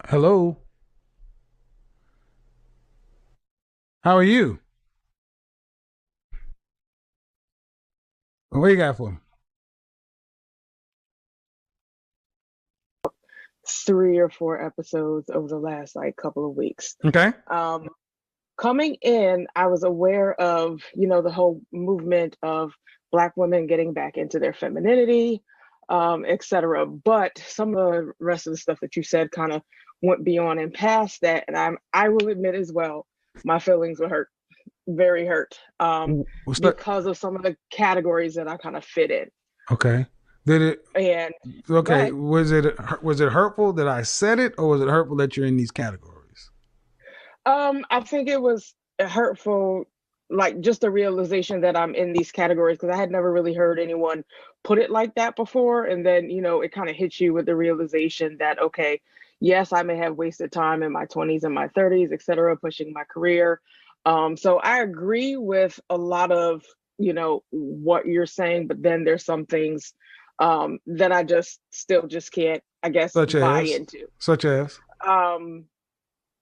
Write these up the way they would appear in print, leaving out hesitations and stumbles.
Hello. How are you? What you got for me? 3 or 4 episodes over the last like couple of weeks. Okay. Um, Coming in, I was aware of, the whole movement of Black women getting back into their femininity, etc. But some of the rest of the stuff that you said kind of went beyond and past that. And I will admit as well, my feelings were hurt, very hurt, What's that? because of some of the categories that I kind of fit in. Okay. Did it? And go Okay. ahead. Was it hurtful that I said it, or was it hurtful that you're in these categories? I think it was hurtful, like just the realization that I'm in these categories because I had never really heard anyone put it like that before. And then, it kind of hits you with the realization that, okay, yes, I may have wasted time in my 20s and my 30s, et cetera, pushing my career. So I agree with a lot of, what you're saying, but then there's some things that I just still just can't, I guess, Such buy as, into. such as. Um,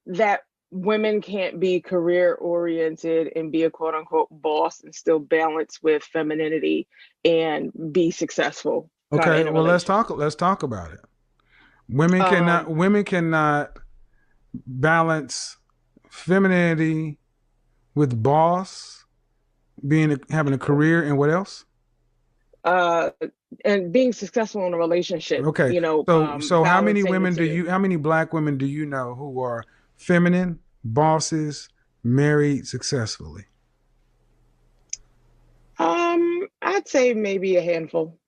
that women can't be career oriented and be a quote unquote boss and still balance with femininity and be successful kind of Okay. in a Well, let's relationship. talk. Let's talk about it. Women cannot. Um, Women cannot balance femininity with boss being having a career and what else? uh, and being successful in a relationship, Okay. So how many balancing the women do two. you how many black women do you know who are feminine, bosses, married successfully? I'd say maybe a handful.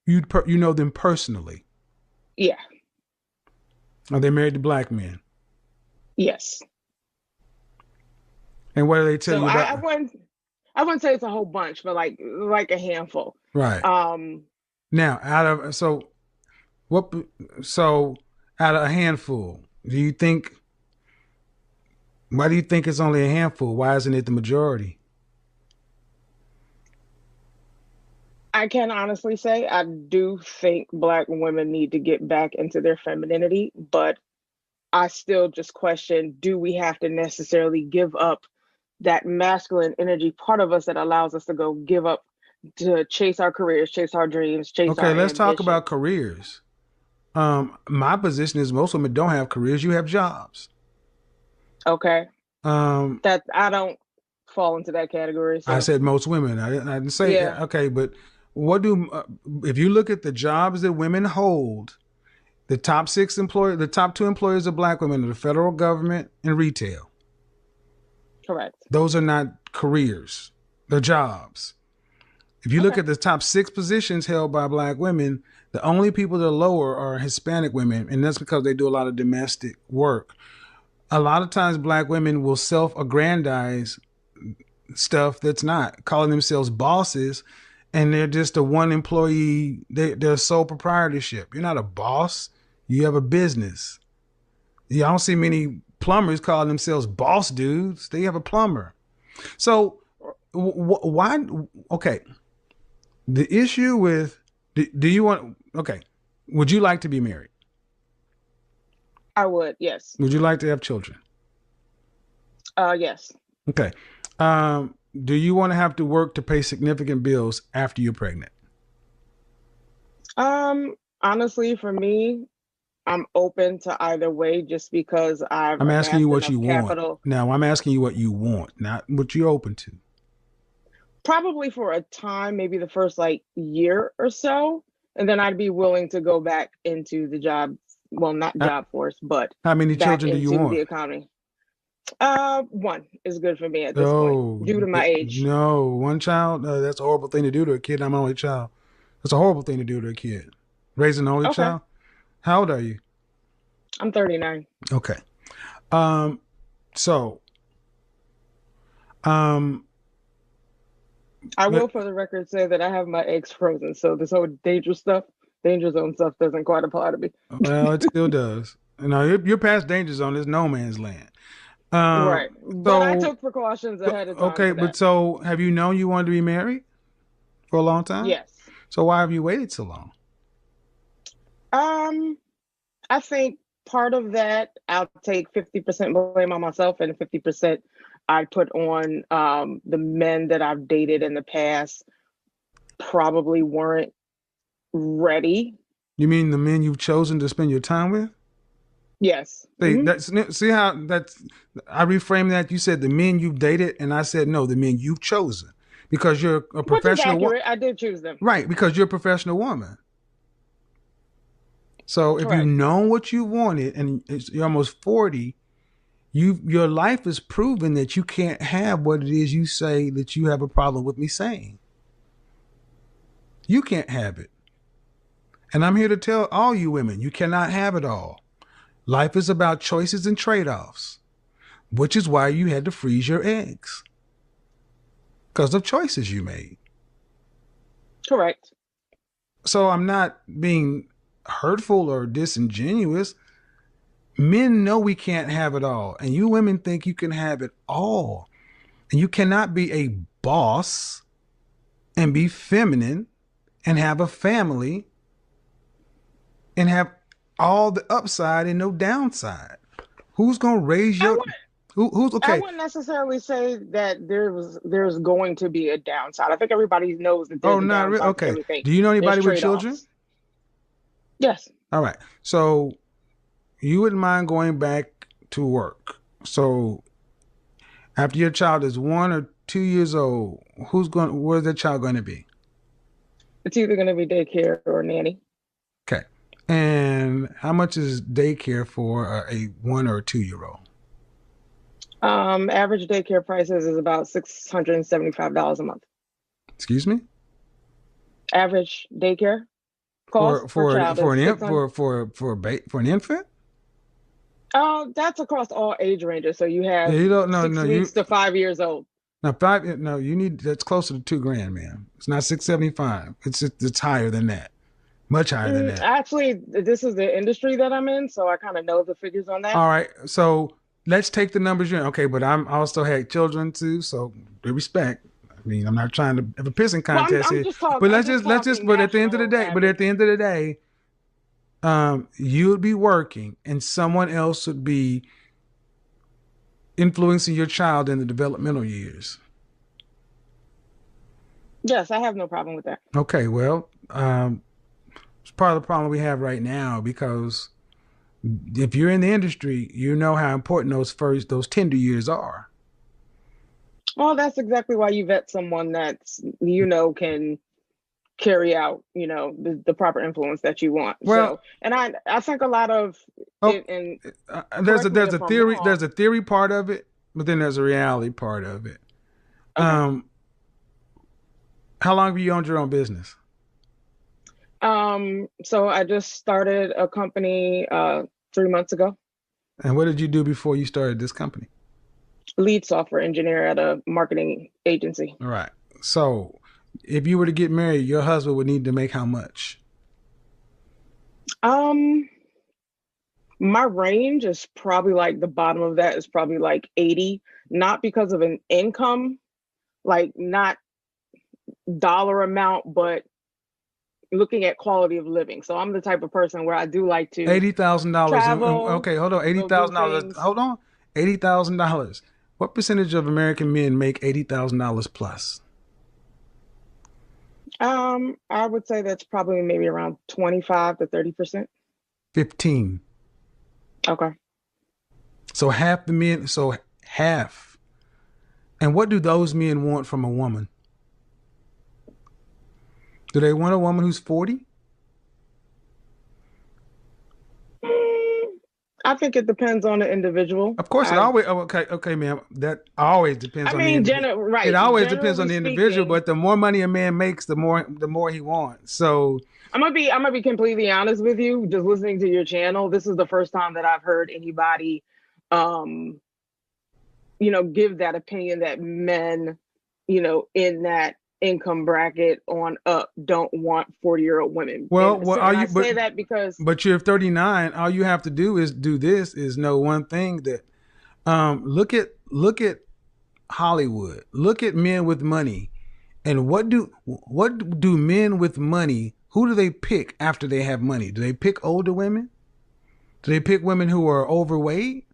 You know them personally. Yeah, Are they married to black men? yes. And what do they tell So you I about? wouldn't say it's a whole bunch, but like a handful. Right. Um, Now, what so out of a handful, do you think why do you think it's only a handful? Why isn't it the majority? I can honestly say I do think Black women need to get back into their femininity, but I still just question, do we have to necessarily give up that masculine energy part of us that allows us to go give up to chase our careers, chase our dreams, chase Okay, our let's talk about ambitions? careers. My position is most women don't have careers. You have jobs. Okay. Um, That I don't fall into that category. I So, said most women. I didn't say yeah, okay, but what do if you look at the jobs that women hold? The top two employers of black women are the federal government and retail. correct. Those are not careers; they're jobs. If you look Okay. at the top six positions held by black women, the only people that are lower are Hispanic women, and that's because they do a lot of domestic work. A lot of times, black women will self-aggrandize stuff that's not calling themselves bosses, and they're just a one employee. They're sole proprietorship. You're not a boss. You have a business. You don't see many plumbers calling themselves boss dudes. They have a plumber. So why? Okay, the issue with do you want? Okay, would you like to be married? I would, yes. Would you like to have children? Yes. Okay. Do you want to have to work to pay significant bills after you're pregnant? Honestly, for me, I'm open to either way just because I've I'm asking you amassed what enough you want. capital, Now, I'm asking you what you want, not what you're open to. probably for a time, maybe the first like year or so. And then I'd be willing to go back into the job, well, not Uh, job force, but How many back children do you into the want? economy. One is good for me at this point, Oh, due to my age. no. One child? That's a horrible thing to do to a kid. I'm an only child. That's a horrible thing to do to a kid. Raising an only Okay. child? How old are you? I'm 39. Okay. Um, so, um, I will, but, for the record, say that I have my eggs frozen. So this whole danger zone stuff doesn't quite apply to me. well, it still does. You're past danger zone. There's no man's land. Right. But I So took precautions ahead of time okay, for but that. so have you known you wanted to be married for a long time? Yes. So why have you waited so long? Um, I think part of that, I'll take 50% blame on myself, and 50% I put on the men that I've dated in the past probably weren't ready. You mean the men you've chosen to spend your time with? Yes. See, see how that's, I reframed that. You said the men you've dated, and I said no, the men you've chosen because you're a Which is professional accurate. I did choose them. right? Because you're a professional woman. So if you Correct. know what you wanted and you're almost 40, your life is proven that you can't have what it is you say that you have a problem with me saying. You can't have it. And I'm here to tell all you women, you cannot have it all. Life is about choices and trade-offs, which is why you had to freeze your eggs because of choices you made. Correct. So I'm not being hurtful or disingenuous. Men know we can't have it all, and you women think you can have it all. And you cannot be a boss and be feminine and have a family and have all the upside and no downside. Who's gonna raise your who's I okay? wouldn't necessarily say that there's going to be a downside. I think everybody knows that Oh, there's a not really. downside to Okay. everything. Do you know There's anybody with children? trade-offs. Yes. All right. So you wouldn't mind going back to work. So after your child is 1 or 2 years old, where's that child going to be? It's either going to be daycare or nanny. Okay. And how much is daycare for a 1 or 2 year old? Average daycare prices is about $675 a month. Excuse me? Average daycare cost For per child for is an in, 600. for an infant? That's across all age ranges. So you Yeah, have you don't know. 6 weeks to 5 years old. Now five. No, you need that's closer to $2,000, man. It's not 675. It's higher than that. Much higher than that. Actually, this is the industry that I'm in, so I kind of know the figures on that. All right. So let's take the numbers you're in. Okay, but I'm also had children too, so with respect. I mean, I'm not trying to have a pissing contest I'm here. just talking. But let's just but at the end of the day, you would be working and someone else would be influencing your child in the developmental years. Yes, I have no problem with that. Okay, well, it's part of the problem we have right now because if you're in the industry, you know how important those tender years are. Well, that's exactly why you vet someone that's can carry out the proper influence that you want. Well, so, and I think a lot of it, and there's a theory wrong. there's a theory part of it, but then there's a reality part of it. Okay. How long have you owned your own business? So I just started a company 3 months ago. And what did you do before you started this company? Lead software engineer at a marketing agency. All right. So if you were to get married, your husband would need to make how much? My range is probably like the bottom of that is probably like 80, not because of an income, like not dollar amount, but looking at quality of living. So I'm the type of person where I do like to $80,000. travel. Okay, hold on. $80,000. Hold on. $80,000. What percentage of American men make $80,000 plus? I would say that's probably maybe around 25 to 30%. 15. Okay. So half the men, so half. And what do those men want from a woman? Do they want a woman who's 40? I think it depends on the individual. Of course, it always okay, ma'am. That always depends on the individual. Right. It always depends on the individual, but the more money a man makes, the more he wants. So I'm gonna be completely honest with you. Just listening to your channel, this is the first time that I've heard anybody, give that opinion that men, in that income bracket on up don't want 40-year-old women. I say that because but you're 39. All you have to do is know one thing that look at Hollywood. Look at men with money. And what do men with money, who do they pick after they have money? Do they pick older women? Do they pick women who are overweight,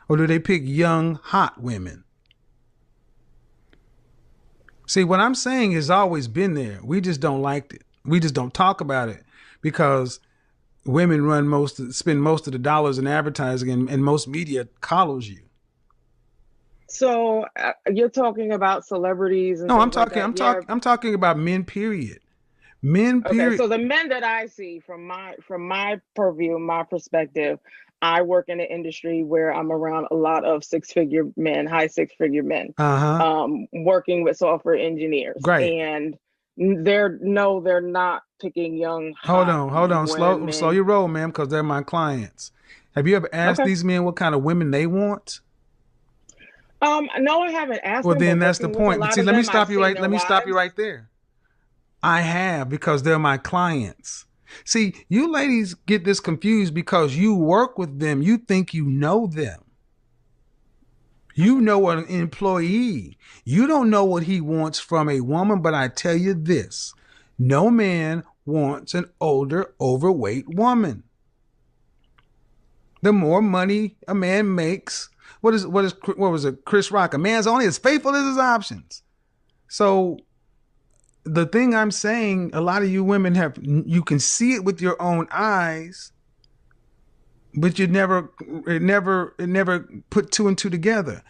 or do they pick young, hot women? See, what I'm saying has always been there. We just don't like it. We just don't talk about it because women spend most of the dollars in advertising, and most media coddles you. So you're talking about celebrities and No, things like that. Yeah. I'm talking about men. Period. Men. Okay. Period. So the men that I see from my purview, my perspective, I work in an industry where I'm around a lot of six-figure men, high six-figure men, Uh huh. working with software engineers, Great. and they're not picking young, hot Hold on. Slow women. your roll, ma'am, because they're my clients. Have you ever asked Okay. these men what kind of women they want? No, I haven't asked Well, them, but then that's the working with a point. But lot see, of let me them, I've stop you seen right. their Let me stop you wives. right there. I have, because they're my clients. See, you ladies get this confused because you work with them. You think you know them. You Okay. know an employee. You don't know what he wants from a woman, but I tell you this: no man wants an older, overweight woman. The more money a man makes, what was it? Chris Rock. A man's only as faithful as his options. So the thing I'm saying, a lot of you women you can see it with your own eyes, but it never put two and two together.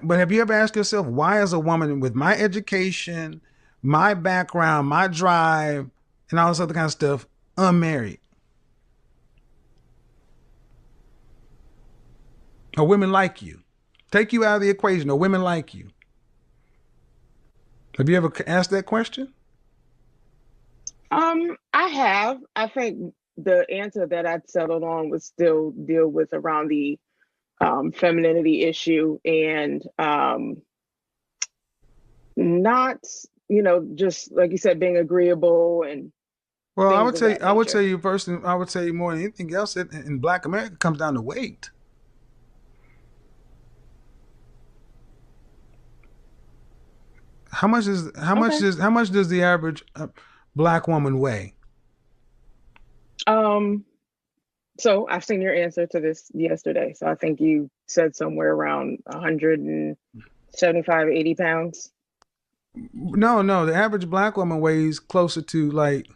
But have you ever asked yourself, why is a woman with my education, my background, my drive, and all this other kind of stuff unmarried? Or women like you? Take you out of the equation. Or women like you? Have you ever asked that question? I have. I think the answer that I'd settled on would still deal with around the femininity issue and not, just like you said, being agreeable and Well, things of that I would tell nature. you first, and I would tell you more than anything else, in Black America, comes down to weight. Okay. How much does the average black woman weigh? Um, so I've seen your answer to this yesterday. So I think you said somewhere around 175, 80 pounds. No, the average black woman weighs closer to like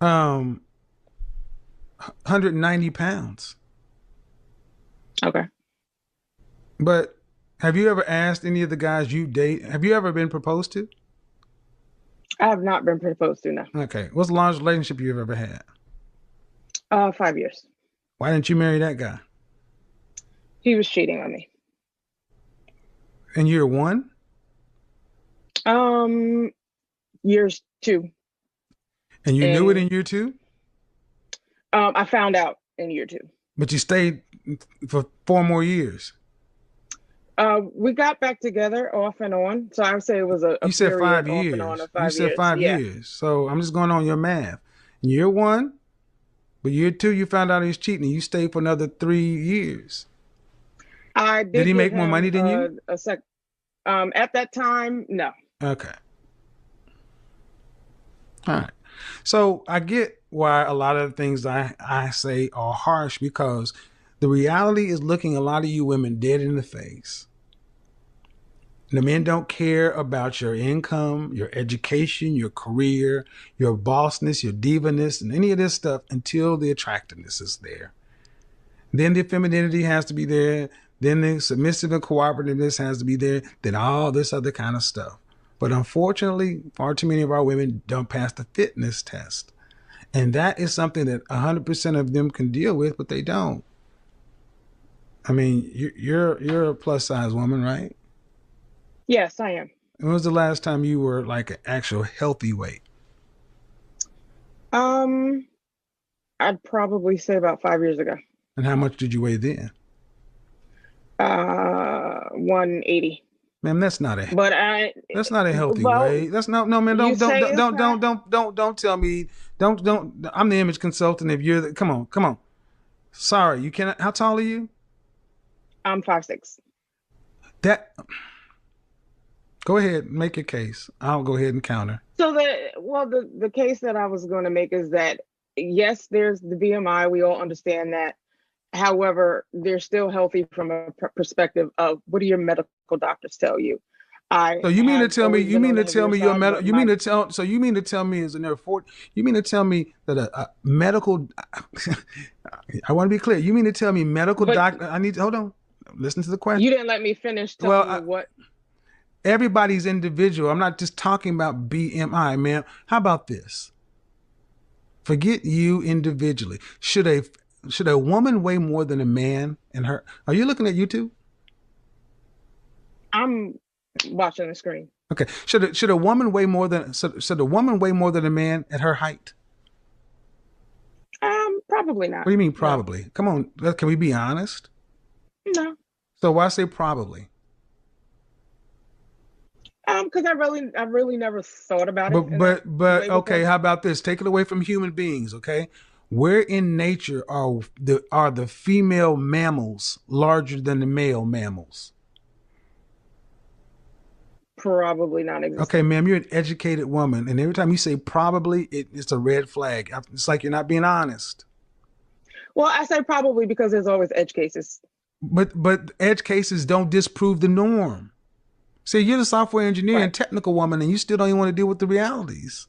190 pounds. Okay. But have you ever asked any of the guys you date? Have you ever been proposed to? I have not been proposed to now. Okay, what's the longest relationship you've ever had? 5 years. Why didn't you marry that guy? He was cheating on me. In year one, Um, years two. and you knew it And in year two, I found out in year two. but you stayed for 4 more years. We got back together off and on. So I would say it was a You said period five off and on years. of You 5 years. said five Yeah. years. So I'm just going on your math. In year one, but year two, you found out he was cheating. And you stayed for another 3 years. I Did did he give make more him money than you? a sec. At that time, no. Okay. All right. So I get why a lot of the things I say are harsh, because the reality is looking a lot of you women dead in the face. The men don't care about your income, your education, your career, your bossness, your divaness, and any of this stuff until the attractiveness is there. Then the femininity has to be there. Then the submissive and cooperativeness has to be there. Then all this other kind of stuff. But unfortunately, far too many of our women don't pass the fitness test. And that is something that 100% of them can deal with, but they don't. I mean, you're a plus size woman, right? Yes, I am. When was the last time you were like an actual healthy weight? Um, I'd probably say about 5 years ago. And how much did you weigh then? 180. Man, But I, that's not a healthy well, weight. That's no man. you say it's not. Don't tell me. Don't. I'm the image consultant. If you're the, come on. Sorry, you cannot. How tall are you? I'm 5'6". That. Go ahead, make your case. I'll go ahead and counter. So the case that I was going to make is that yes, there's the BMI. We all understand that. However, they're still healthy from a perspective of what do your medical doctors tell you? I So you mean to have tell me? always You been mean on to the tell your me your side, medical? but You mean my to tell? So you mean to tell me is in there for? You mean to tell me that a medical? I want to be clear. You mean to tell me medical but doctor? I need to hold on. Listen to the question. you didn't let me finish Well, telling you what. everybody's individual. I'm not just talking about BMI, man. How about this? Forget you individually. Should a woman weigh more than a man in her? Are you looking at YouTube? I'm watching the screen. Okay. Should a woman weigh more than should a woman weigh more than a man at her height? Probably What not. do you mean No, probably? Come on, can we be honest? no. So why say probably? Because I really never thought about But it in that way okay, before. how about this? Take it away from human beings, okay? Where in nature are the female mammals larger than the male mammals? Probably Okay, non-existent. ma'am, you're an educated woman, and every time you say probably, it's a red flag. It's like you're not being honest. Well, I say probably because there's always edge cases. But edge cases don't disprove the norm. See, you're the software engineer Right. and technical woman, and you still don't even want to deal with the realities.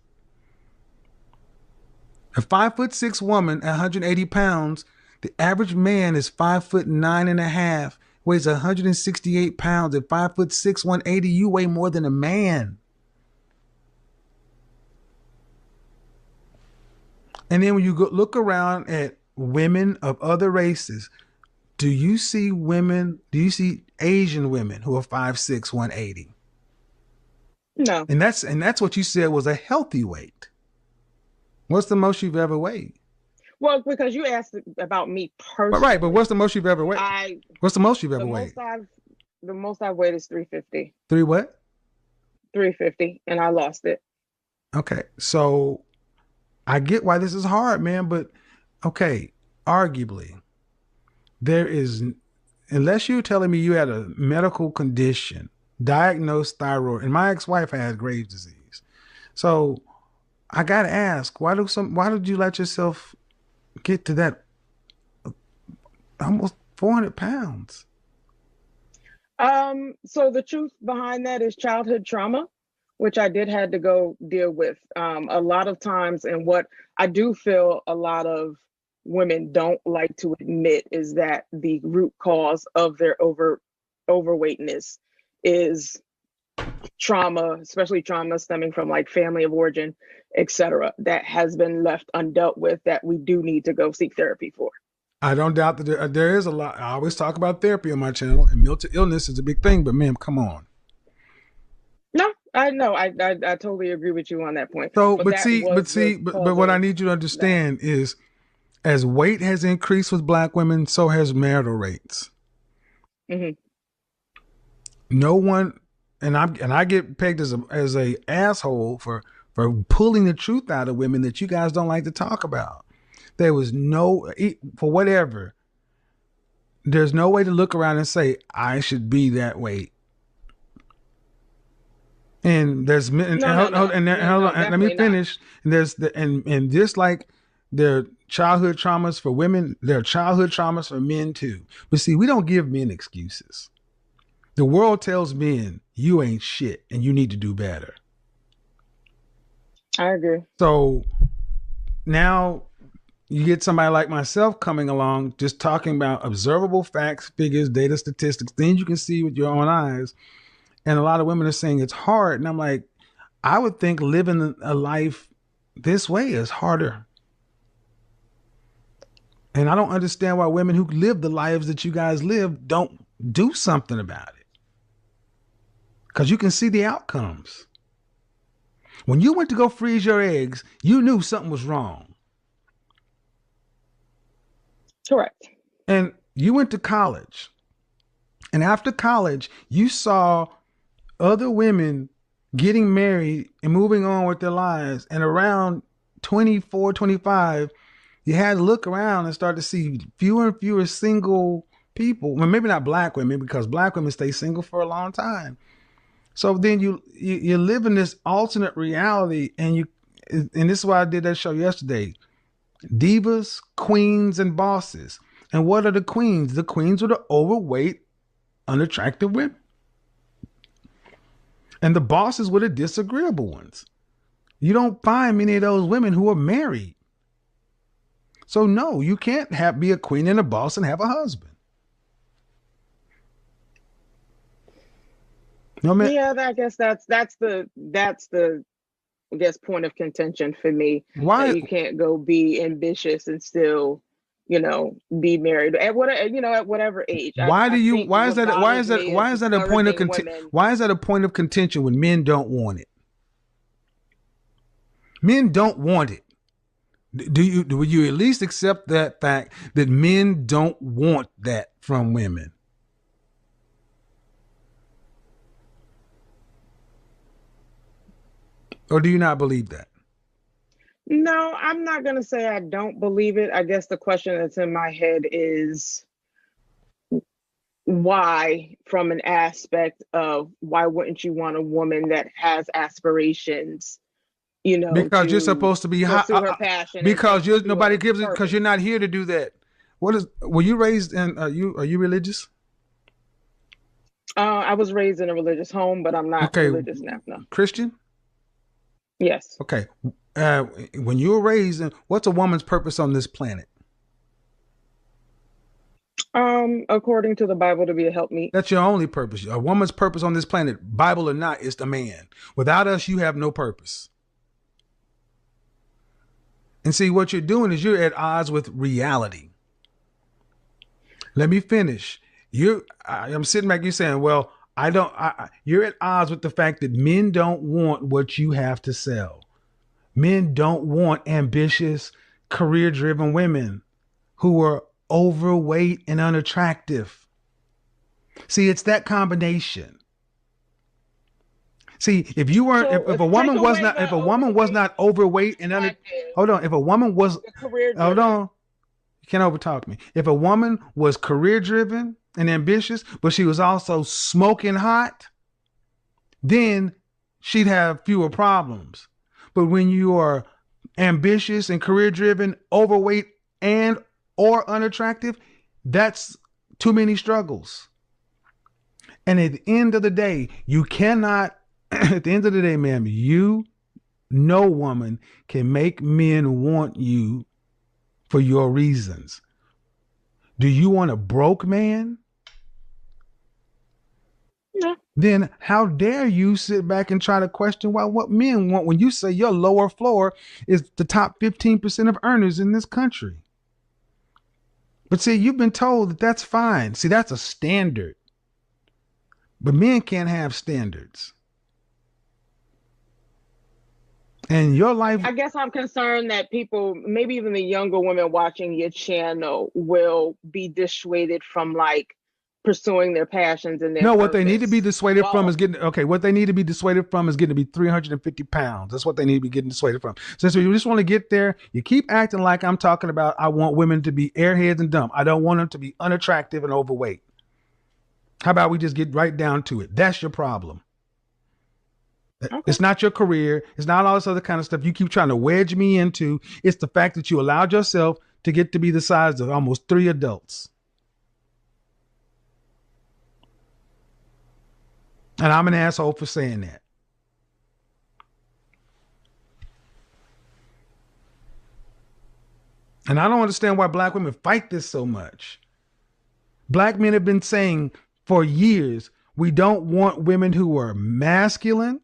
A 5'6" woman at 180 pounds, the average man is 5'9.5", weighs 168 pounds. At 5'6", 180, you weigh more than a man. And then when you go look around at women of other races, do you see Asian women who are 5'6", 180? No. And that's what you said was a healthy weight. What's the most you've ever weighed? Well, because you asked about me But right, but personally, what's the most you've ever weighed? I What's the most you've ever the weighed? most I've the most I've weighed is 350. Three what? 350, and I lost it. Okay, so I get why this is hard, man, but okay, arguably, there is, unless you're telling me you had a medical condition, diagnosed thyroid, and my ex-wife had Graves' disease. So I gotta ask, why did you let yourself get to that almost 400 pounds? So the truth behind that is childhood trauma, which I did had to go deal with. A lot of times, and what I do feel a lot of women don't like to admit is that the root cause of their overweightness is trauma, especially trauma stemming from like family of origin, etc., that has been left undealt with that we do need to go seek therapy for. I don't doubt that there is a lot. I always talk about therapy on my channel, and mental illness is a big thing. But ma'am, come on. No, I know. I totally agree with you on that point. So, But that was the but cause what I of need you to that. understand is, as weight has increased with Black women, so has marital rates. Hmm. No one, and I get pegged as a asshole for pulling the truth out of women that you guys don't like to talk about. There was no, for whatever. There's no way to look around and say I should be that weight. And there's No, no, no, no, hold no, on, and let me definitely not. finish. And there's and just like there are childhood traumas for women, there are childhood traumas for men too. But see, we don't give men excuses. The world tells men you ain't shit and you need to do better. I agree. So now you get somebody like myself coming along, just talking about observable facts, figures, data, statistics, things you can see with your own eyes. And a lot of women are saying it's hard. And I'm like, I would think living a life this way is harder. And I don't understand why women who live the lives that you guys live don't do something about it. Because you can see the outcomes. When you went to go freeze your eggs, you knew something was wrong. Correct. And you went to college. And after college, you saw other women getting married and moving on with their lives. And around 24, 25, you had to look around and start to see fewer and fewer single people. Well, maybe not Black women, because Black women stay single for a long time. So then you live in this alternate reality, and this is why I did that show yesterday. Divas, queens, and bosses. And what are the queens? The queens are the overweight, unattractive women. And the bosses were the disagreeable ones. You don't find many of those women who are married. So no, you can't be a queen and a boss and have a husband. No man. Yeah, I guess that's the I guess point of contention for me, that Why? you can't go be ambitious and still, be married at whatever age. Why do I you? think Why is what that? Why bothers is that? me is Why is that a point of discouraging contention? women. Why is that a point of contention when men don't want it? Men don't want it. Would you at least accept that fact that men don't want that from women? Or do you not believe that? No, I'm not gonna say I don't believe it. I guess the question that's in my head is why, from an aspect of why wouldn't you want a woman that has aspirations, Because you're to supposed to be hot. pursue her passion and Because you're pursue nobody her gives it. Because purpose. you're not here to do that. What is? Were you raised in? Are you religious? I was raised in a religious home, but I'm not Okay, religious now. No. Christian. Yes. Okay, uh, when you were raised, what's a woman's purpose on this planet? According to the Bible, to be a helpmeet. That's your only purpose. A woman's purpose on this planet, Bible or not, is the man. Without us, you have no purpose. And see, what you're doing is you're at odds with reality. Let me finish. I'm sitting back. You're saying, "Well, I don't." You're at odds with the fact that men don't want what you have to sell. Men don't want ambitious, career-driven women who are overweight and unattractive. See, it's that combination. See, if you weren't, So if a take woman was away not, if the a woman was overweight, not overweight and attractive, hold on, if a woman was, the career hold driven. on, you can't overtalk me. If a woman was career driven and ambitious, but she was also smoking hot, then she'd have fewer problems. But when you are ambitious and career driven, overweight and or unattractive, that's too many struggles. And at the end of the day, you cannot, at the end of the day, ma'am, no woman can make men want you for your reasons. Do you want a broke man? No. Then how dare you sit back and try to question what men want when you say your lower floor is the top 15% of earners in this country? But see, you've been told that that's fine. See, that's a standard. But men can't have standards. And your life. I guess I'm concerned that people, maybe even the younger women watching your channel, will be dissuaded from pursuing their passions and their No, what they need to be purpose. dissuaded from is getting, okay, what they need to be dissuaded from is getting to be 350 pounds. That's what they need to be getting dissuaded from. So you just want to get there, you keep acting like I'm talking about, I want women to be airheads and dumb. I don't want them to be unattractive and overweight. How about we just get right down to it? That's your problem. Okay. It's not your career. It's not all this other kind of stuff you keep trying to wedge me into. It's the fact that you allowed yourself to get to be the size of almost 3 adults. And I'm an asshole for saying that. And I don't understand why black women fight this so much. Black men have been saying for years, we don't want women who are masculine.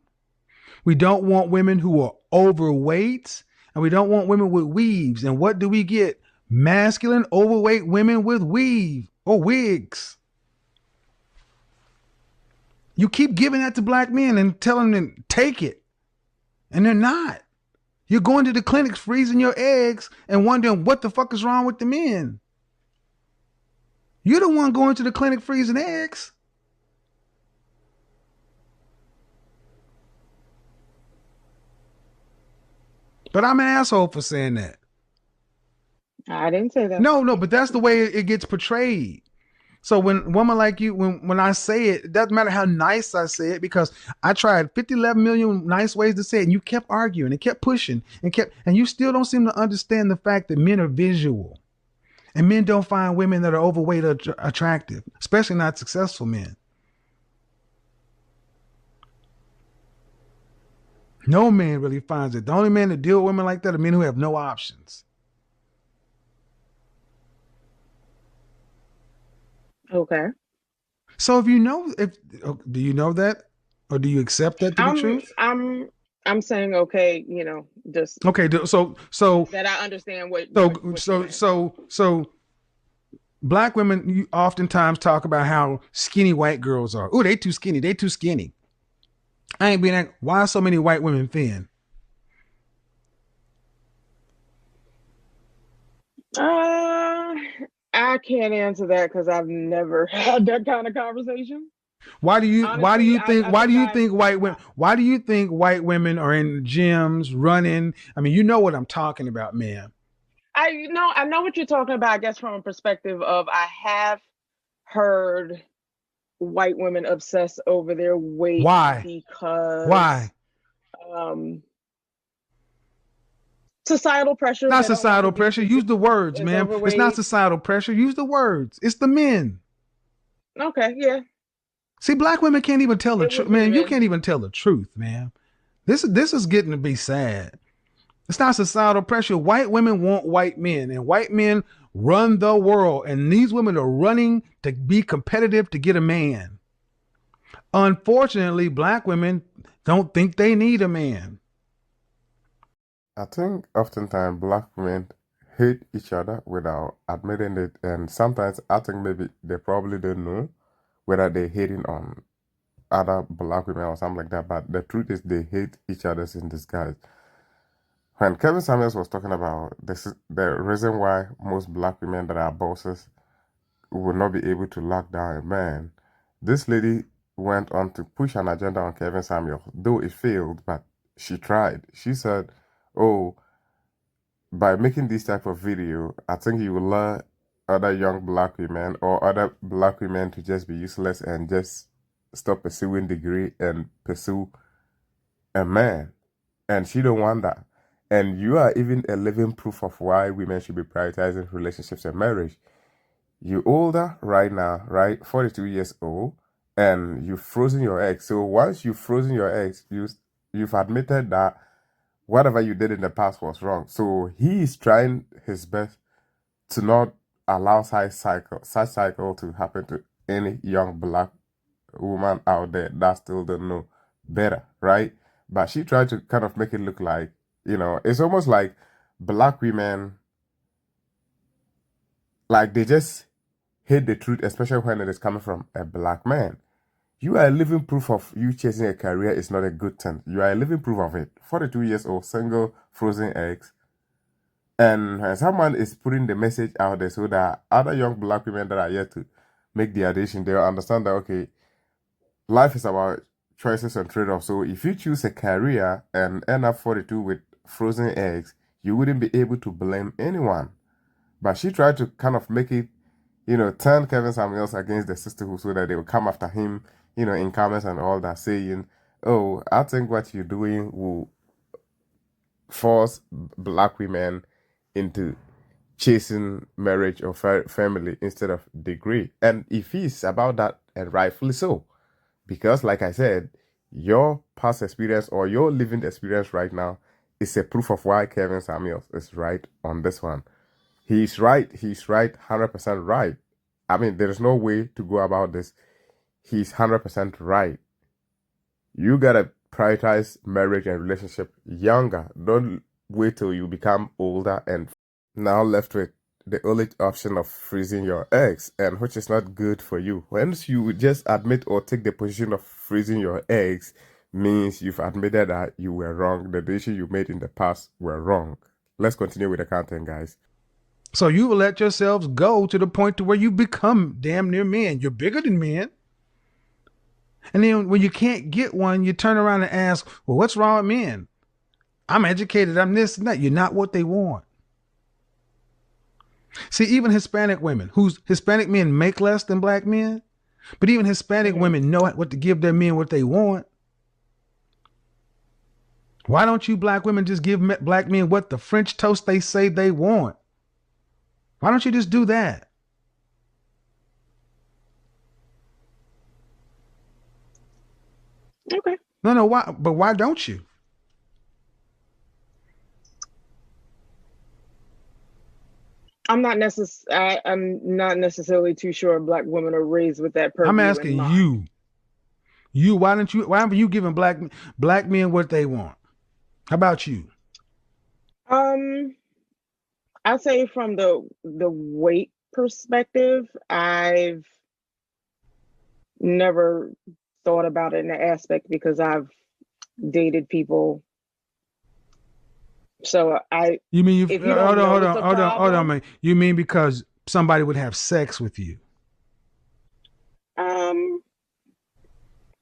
We don't want women who are overweight. And we don't want women with weaves. And what do we get? Masculine, overweight women with weave or wigs. You keep giving that to black men and telling them, take it. And they're not. You're going to the clinics freezing your eggs and wondering what the fuck is wrong with the men. You're the one going to the clinic freezing eggs. But I'm an asshole for saying that. I didn't say that. No, but that's the way it gets portrayed. So when a woman like you, when I say it, it doesn't matter how nice I say it, because I tried 50, 11 million nice ways to say it, and you kept arguing and kept pushing and you still don't seem to understand the fact that men are visual, and men don't find women that are overweight or attractive, especially not successful men. No man really finds it. The only men that deal with women like that are men who have no options. Okay. So if you know, if do you know that, or do you accept that to be I'm truth? I'm I'm saying okay, just Okay, that I understand what so what what you're so saying. so so black women, you oftentimes talk about how skinny white girls are. Oh, they too skinny. They too skinny. I ain't being that. Why are so many white women thin? Uh, I can't answer that because I've never had that kind of conversation. Why do Honestly, you I think I why do think you think white women why do you think white women are in gyms running? I mean, you know what I'm talking about, man. I know what you're talking about. I guess from a perspective of I have heard white women obsess over their weight Why? because Why? um societal pressure. Not They don't want to societal be pressure. Use perceived the words, as man. It's not overweight. societal pressure. Use the words. It's the men. Okay, yeah, See, black women can't even tell the it truth, would be the man. You men. can't even tell the truth, man. This is getting to be sad. It's not societal pressure. White women want white men, and white men run the world. And these women are running to be competitive to get a man. Unfortunately, black women don't think they need a man. I think oftentimes black men hate each other without admitting it, and sometimes I think maybe they probably don't know whether they're hating on other black women or something like that. But the truth is, they hate each other in disguise. When Kevin Samuels was talking about this, is the reason why most black women that are bosses will not be able to lock down a man. This lady went on to push an agenda on Kevin Samuels, though it failed, but she tried. She said, "Oh, by making this type of video, I think you will learn other young black women or other black women to just be useless and just stop pursuing degree and pursue a man." And she don't want that. And you are even a living proof of why women should be prioritizing relationships and marriage. You older right now, right? 42 years old, and you've frozen your eggs. So once you've frozen your eggs, you've admitted that whatever you did in the past was wrong. So he is trying his best to not allow such cycle to happen to any young black woman out there that still don't know better, right? But she tried to kind of make it look like, it's almost like black women, like they just hate the truth, especially when it is coming from a black man. You are a living proof of you chasing a career is not a good thing. You are a living proof of it. 42 years old, single, frozen eggs. And when someone is putting the message out there so that other young black women that are yet to make the addition, they'll understand that, okay, life is about choices and trade-offs. So if you choose a career and end up 42 with frozen eggs, you wouldn't be able to blame anyone. But she tried to kind of make it, turn Kevin Samuels against the sisterhood so that they will come after him, in comments and all that, saying, "Oh, I think what you're doing will force black women into chasing marriage or family instead of degree." And if he's about that, and rightfully so, because like I said, your past experience or your living experience right now is a proof of why Kevin Samuels is right on this one. He's right. He's right. 100% right. I mean, there's no way to go about this. He's 100% right. You gotta prioritize marriage and relationship younger. Don't wait till you become older and now left with the only option of freezing your eggs, and which is not good for you. Once you just admit or take the position of freezing your eggs, means you've admitted that you were wrong. The decision you made in the past were wrong. Let's continue with the content, guys. So you will let yourselves go to the point to where you become damn near men. You're bigger than men. And then when you can't get one, you turn around and ask, well, what's wrong with men? I'm educated, I'm this and that. You're not what they want. See, even Hispanic women, whose Hispanic men make less than black men, but even Hispanic women know what to give their men what they want. Why don't you black women just give black men what the French toast they say they want? Why don't you just do that? Okay. No, why? But why don't you? I'm not necessarily too sure Black women are raised with that I'm purview in asking mind. you. Why aren't you giving black men what they want? How about you? I'd say from the weight perspective, I've never thought about it in that aspect because I've dated people. So You mean if you don't know it's a problem, hold on, man. You mean because somebody would have sex with you?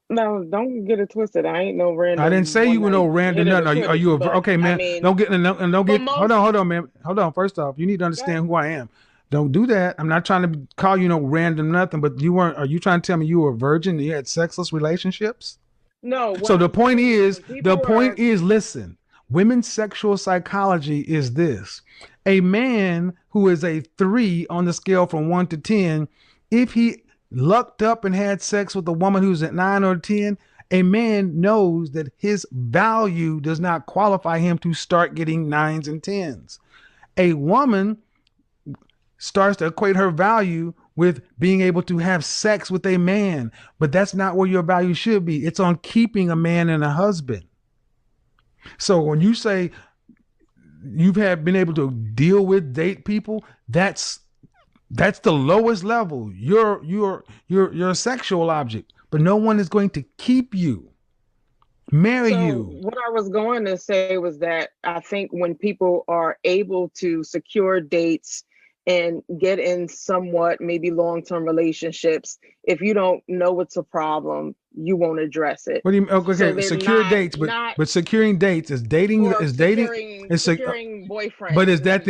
No, don't get it twisted. I ain't no random. I didn't say you were no random nothing. Are you okay, man? I mean, don't get hold on, man. Hold on. First off, you need to understand who I am. Don't do that. I'm not trying to call you no random nothing, but are you trying to tell me you were a virgin and you had sexless relationships? No. So the point is, listen, women's sexual psychology is this. A man who is a 3 on the scale from 1 to 10, if he lucked up and had sex with a woman who's at 9 or 10, a man knows that his value does not qualify him to start getting 9s and 10s. A woman starts to equate her value with being able to have sex with a man, but that's not where your value should be. It's on keeping a man and a husband. So when you say you've been able to deal with, date people, that's the lowest level. You're a sexual object, but no one is going to keep you, marry you. What I was going to say was that I think when people are able to secure dates and get in somewhat maybe long-term relationships, if you don't know it's a problem, you won't address it. What do you mean? Okay, secure dates, but securing dates is dating securing boyfriends. But is that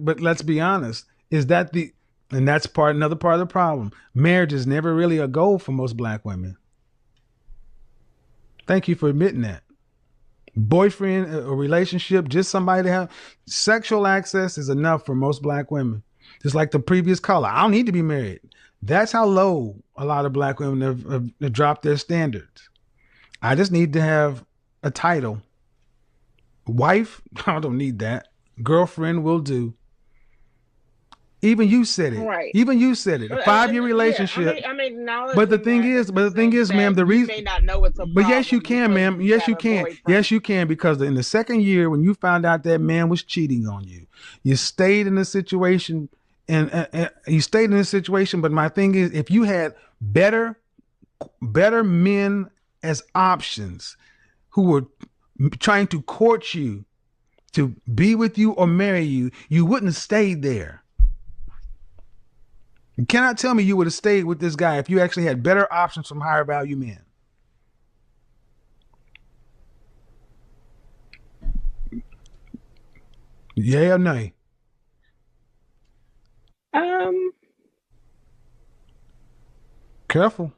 but let's be honest. Is that and that's another part of the problem. Marriage is never really a goal for most black women. Thank you for admitting that. Boyfriend, a relationship, just somebody to have sexual access is enough for most black women. Just like the previous caller, I don't need to be married. That's how low a lot of black women have dropped their standards. I just need to have a title. Wife, I don't need that. Girlfriend will do. Even you said it. Right. Even you said it. A 5-year relationship. Yeah, I mean, but the thing is, ma'am, the reason. You may not know it's a problem. But yes, you can, ma'am. Yes, you can. Yes, you can, because in the second year, when you found out that man was cheating on you, you stayed in the situation, and you stayed in the situation. But my thing is, if you had better men as options who were trying to court you to be with you or marry you, you wouldn't have stayed there. You cannot tell me you would have stayed with this guy if you actually had better options from higher value men. Yeah or nay? Careful.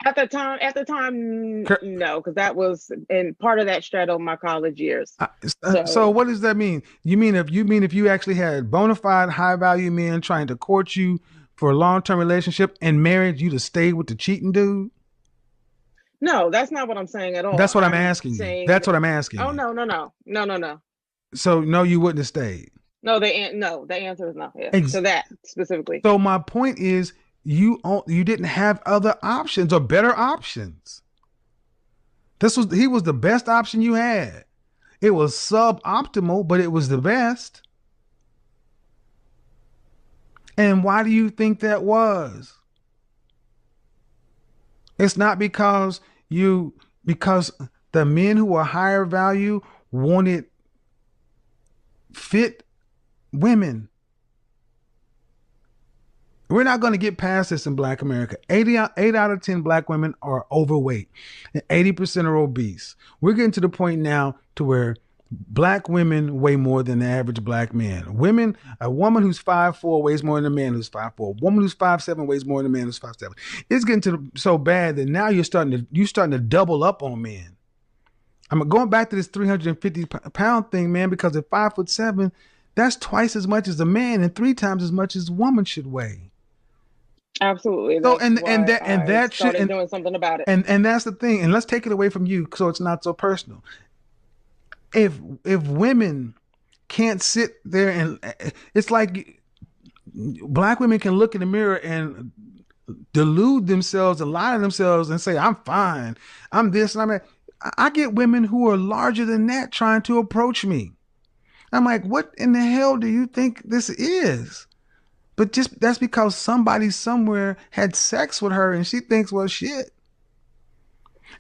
At the time, no, because that was and part of that straddled my college years. So what does that mean? You mean if you actually had bona fide high value men trying to court you for a long-term relationship and marriage, you'd have stayed with the cheating dude? No, that's not what I'm saying at all. That's what I'm asking you. That's what I'm asking you. Oh, no. So no, you wouldn't have stayed. No, the answer is no. Yeah. So that specifically. So my point is, you didn't have other options or better options. He was the best option you had. It was suboptimal, but it was the best. And why do you think that was? It's not because the men who were higher value wanted fit women. We're not going to get past this in Black America. 8 out of 10 Black women are overweight and 80% are obese. We're getting to the point now to where Black women weigh more than the average black man. A woman who's 5'4" weighs more than a man who's 5'4". A woman who's 5'7" weighs more than a man who's 5'7". It's getting so bad that now you're starting to double up on men. I'm going back to this 350-pound thing, man, because at 5'7", that's twice as much as a man and 3 times as much as a woman should weigh. Absolutely. So That's why I started doing something about it. And that's the thing. And let's take it away from you so it's not so personal. If women can't sit there and it's like black women can look in the mirror and delude themselves and lie to themselves and say, I'm fine, I'm this and I'm that. I get women who are larger than that trying to approach me. I'm like, what in the hell do you think this is? But just that's because somebody somewhere had sex with her and she thinks, well, shit.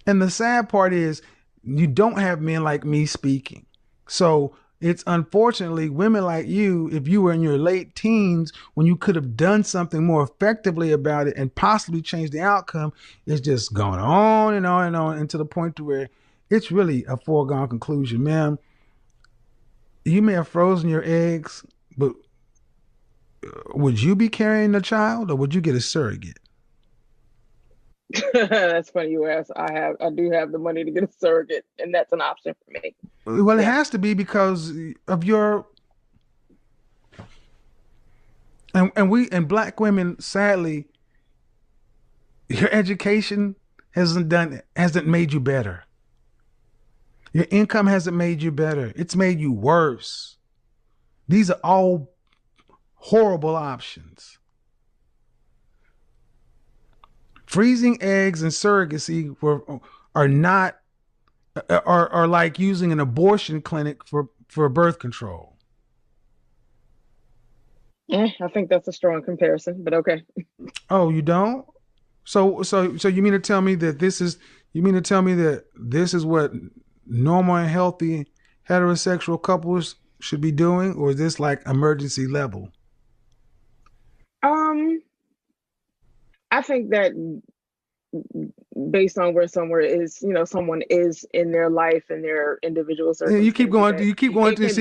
And the sad part is you don't have men like me speaking. So it's unfortunately women like you, if you were in your late teens, when you could have done something more effectively about it and possibly changed the outcome, it's just going on and on and on, and to the point to where it's really a foregone conclusion. Ma'am, you may have frozen your eggs, but would you be carrying the child or would you get a surrogate? That's funny you ask. I do have the money to get a surrogate, and that's an option for me. Well, it has to be because of your and black women, sadly, your education hasn't made you better. Your income hasn't made you better. It's made you worse. These are all horrible options. Freezing eggs and surrogacy are like using an abortion clinic for birth control. I think that's a strong comparison, but okay. Oh, you don't? So you mean to tell me that this is what normal and healthy heterosexual couples should be doing, or is this like emergency level? I think that based on where someone is in their life and their individual circumstances. You keep going. But you keep going. See, the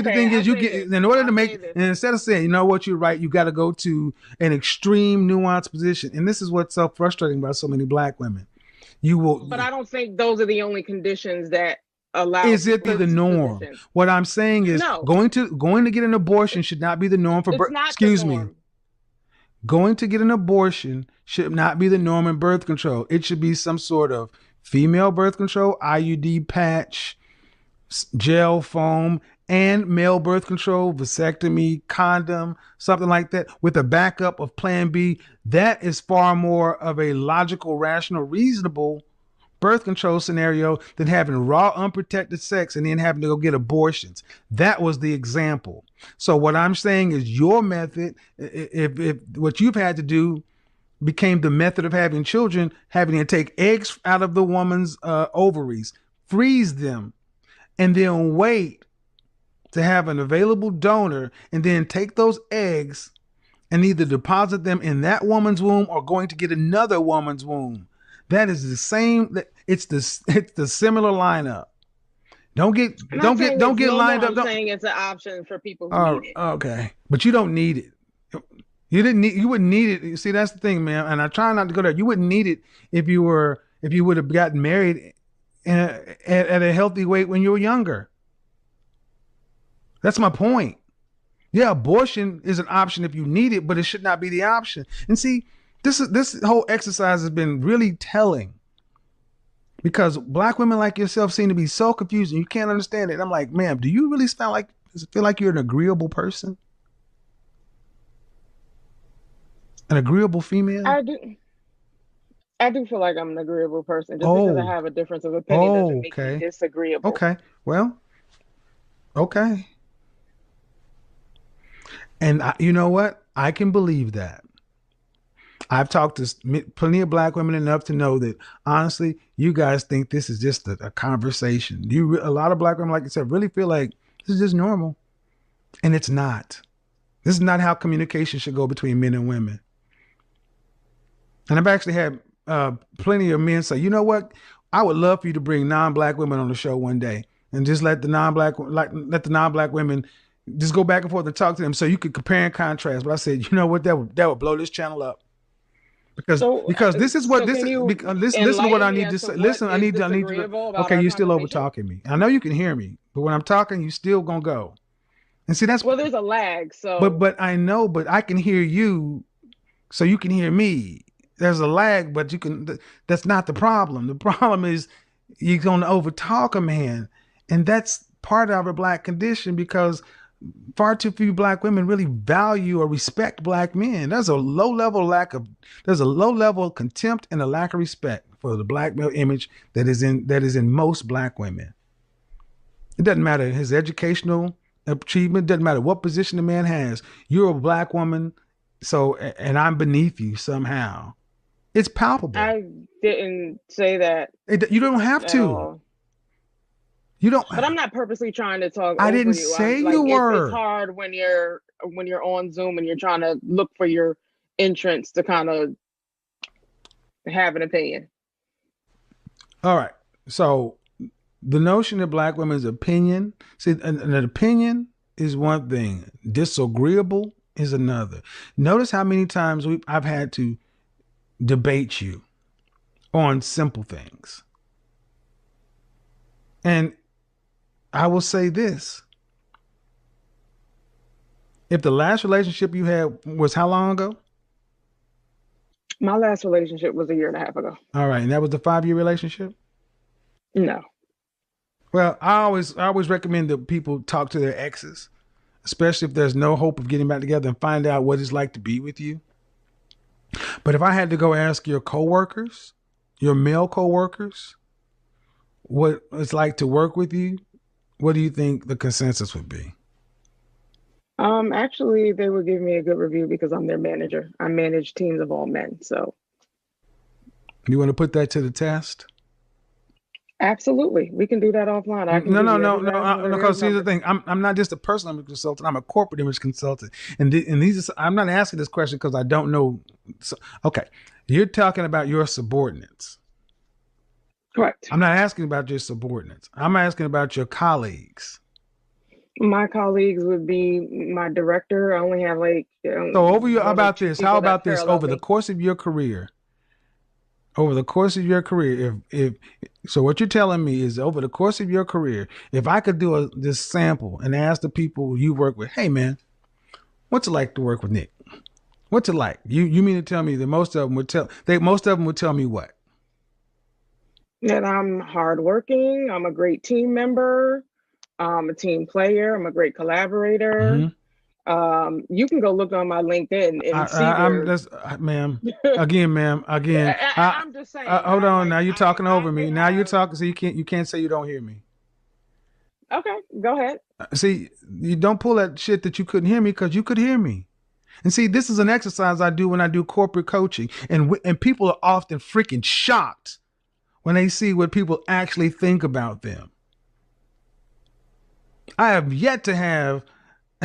thing is, in order to make, and instead of saying, you know what, you're right, you got to go to an extreme nuanced position. And this is what's so frustrating about so many black women. But I don't think those are the only conditions that allow. Is it the norm? Positions. What I'm saying is, no. Going to get an abortion should not be the norm for birth. Excuse me. Going to get an abortion should not be the norm in birth control. It should be some sort of female birth control, IUD patch, gel foam, and male birth control, vasectomy, condom, something like that, with a backup of plan B. That is far more of a logical, rational, reasonable birth control scenario than having raw, unprotected sex and then having to go get abortions. That was the example. So what I'm saying is your method, if what you've had to do became the method of having children, having to take eggs out of the woman's ovaries, freeze them, and then wait to have an available donor, and then take those eggs and either deposit them in that woman's womb or going to get another woman's womb. That is the same. It's the similar lineup. Don't get lined up. I'm saying it's an option for people who need it. Okay, but you don't need it. You wouldn't need it. You see, that's the thing, man. And I try not to go there. You wouldn't need it if you would have gotten married at a healthy weight when you were younger. That's my point. Yeah, abortion is an option if you need it, but it should not be the option. And see, this whole exercise has been really telling, because black women like yourself seem to be so confused and you can't understand it. And I'm like, ma'am, do you really feel like you're an agreeable person? An agreeable female? I do feel like I'm an agreeable person. Just because I have a difference of opinion doesn't make me disagreeable. Okay. Well, okay. And you know what? I can believe that. I've talked to plenty of black women enough to know that, honestly, you guys think this is just a conversation. A lot of black women, like you said, really feel like this is just normal. And it's not. This is not how communication should go between men and women. And I've actually had plenty of men say, you know what? I would love for you to bring non-black women on the show one day and just let the non-black women just go back and forth and talk to them so you could compare and contrast. But I said, you know what, that would blow this channel up. Because this is what so this can is. you Listen to what I enlighten me need to as to say. what Listen, I is need to. disagreeable about Okay, our you're still over conversation? talking me. I know you can hear me, but when I'm talking, you still gonna go. And see, that's. Well, there's a lag, so But I know, but I can hear you, so you can hear me. There's a lag, but you can. That's not the problem. The problem is you're gonna overtalk a man, and that's part of our black condition because far too few black women really value or respect black men. There's a low level of contempt and a lack of respect for the black male image that is in most black women. It doesn't matter his educational achievement, doesn't matter what position the man has. You're a black woman, and I'm beneath you somehow. It's palpable. I didn't say that You don't have at to. all. You don't. But I'm not purposely trying to talk I over didn't you. say I'm like, you were. it's hard when you're on Zoom and you're trying to look for your entrance to kind of have an opinion. All right. So the notion of black women's opinion, see, an opinion is one thing. Disagreeable is another. Notice how many times I've had to debate you on simple things. And I will say this. If the last relationship you had was how long ago? My last relationship was 1.5 years ago. All right. And that was the 5-year relationship? No. Well, I always recommend that people talk to their exes, especially if there's no hope of getting back together, and find out what it's like to be with you. But if I had to go ask your coworkers, your male coworkers, what it's like to work with you, what do you think the consensus would be? Actually, they would give me a good review because I'm their manager. I manage teams of all men. So you want to put that to the test? Absolutely, we can do that offline. I can No. Because here's the thing: I'm not just a personal image consultant. I'm a corporate image consultant, and I'm not asking this question because I don't know. So, okay, you're talking about your subordinates. Correct. I'm not asking about your subordinates. I'm asking about your colleagues. My colleagues would be my director. I only have so over your about this. How about this? Over the course of your career. If so, what you're telling me is over the course of your career, if I could do this sample and ask the people you work with, hey man, what's it like to work with Nick? What's it like? You mean to tell me that most of them would tell me what? That I'm hardworking. I'm a great team member. I'm a team player. I'm a great collaborator. Mm-hmm. You can go look on my LinkedIn and see ma'am. Again. I'm just saying. Hold on. Now you're talking over me. Now you're talking, so you can't say you don't hear me. Okay, go ahead. See, you don't pull that shit that you couldn't hear me because you could hear me. And see, this is an exercise I do when I do corporate coaching, and people are often freaking shocked when they see what people actually think about them. I have yet to have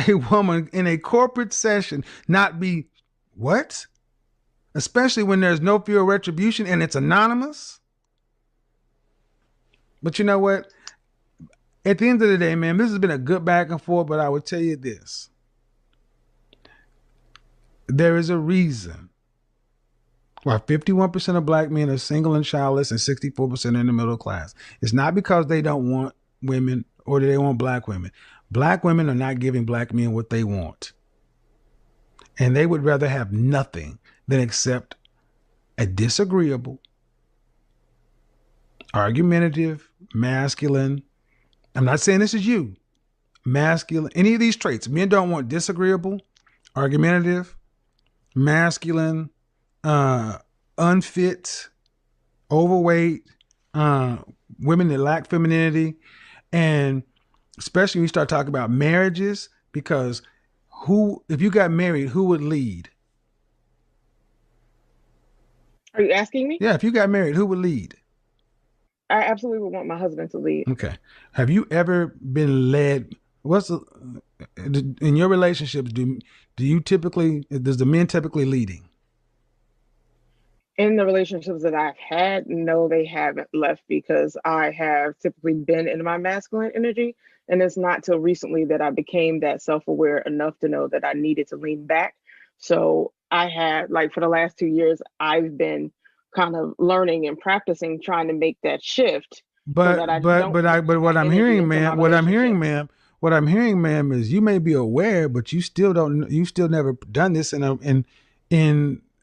a woman in a corporate session not be, what? Especially when there's no fear of retribution and it's anonymous. But you know what? At the end of the day, man, this has been a good back and forth, but I would tell you this. There is a reason why 51% of black men are single and childless and 64% are in the middle class. It's not because they don't want women or they want black women. Black women are not giving black men what they want. And they would rather have nothing than accept a disagreeable, argumentative, masculine. I'm not saying this is you. Masculine, any of these traits. Men don't want disagreeable, argumentative, masculine, unfit, overweight, women that lack femininity. And especially when you start talking about marriages, because if you got married, who would lead? Are you asking me? Yeah, if you got married, who would lead? I absolutely would want my husband to lead. Okay. Have you ever been led? In your relationships, does the men typically leading? In the relationships that I've had, no, they haven't left because I have typically been in my masculine energy. And it's not till recently that I became that self-aware enough to know that I needed to lean back. So I had, like, for the last 2 years, I've been kind of learning and practicing trying to make that shift so that I don't But what that I'm energy hearing, into my ma'am, what I'm hearing, relationships. ma'am, is you may be aware, but you still don't, you still never done this in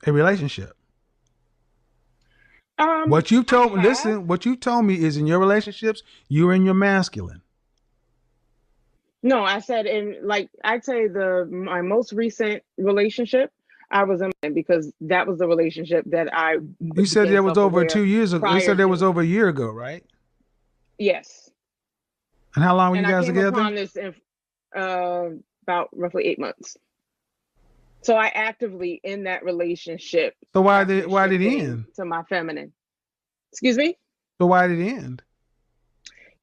a relationship. What you I told me, have. listen, what you told me is in your relationships, you're in your masculine. No, I said in, like, I'd say my most recent relationship, I was in, because that was the relationship that I You said became that was over self-aware 2 years ago. You prior said that was to. over a year ago, right? Yes. And how long were you And I guys came together? upon this in about roughly 8 months. So I actively, in that relationship, So have been why did it shifting end? to my feminine. Excuse me? So why did it end?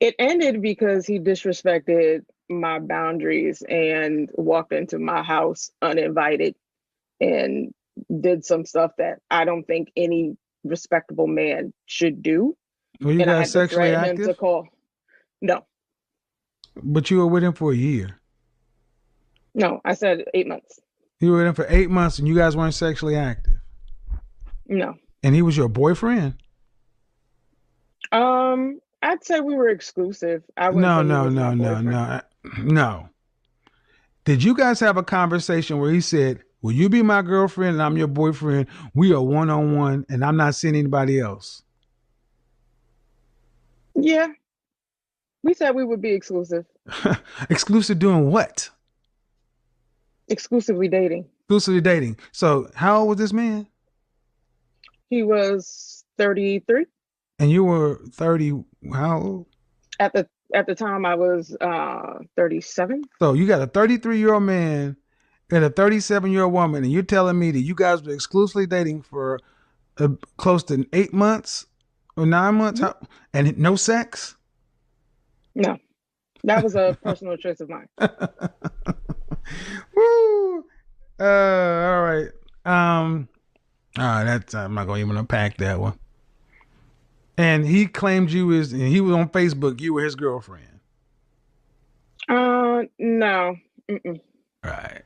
It ended because he disrespected my boundaries and walked into my house uninvited and did some stuff that I don't think any respectable man should do. Were you And I guys had to sexually threaten him to active? call. No, But you were with him for a year. no, I said 8 months. You were with him for 8 months and you guys weren't sexually active. No. And he was your boyfriend? I'd say we were exclusive. I wouldn't No, say he no, was my no, no, boyfriend. no. No. Did you guys have a conversation where he said, will you be my girlfriend and I'm your boyfriend? We are one-on-one and I'm not seeing anybody else. Yeah, we said we would be exclusive, Exclusive doing what? exclusively dating. Exclusively dating. So how old was this man? He was 33. And you were 30, how old? At the time I was 37. So you got a 33-year-old man and a 37-year-old woman, and you're telling me that you guys were exclusively dating for close to 8 months or 9 months, and no sex? No, that was a personal choice of mine. Woo! All right. That's I'm not gonna even unpack that one. And he claimed and he was on Facebook. You were his girlfriend. No. Mm-mm. Right.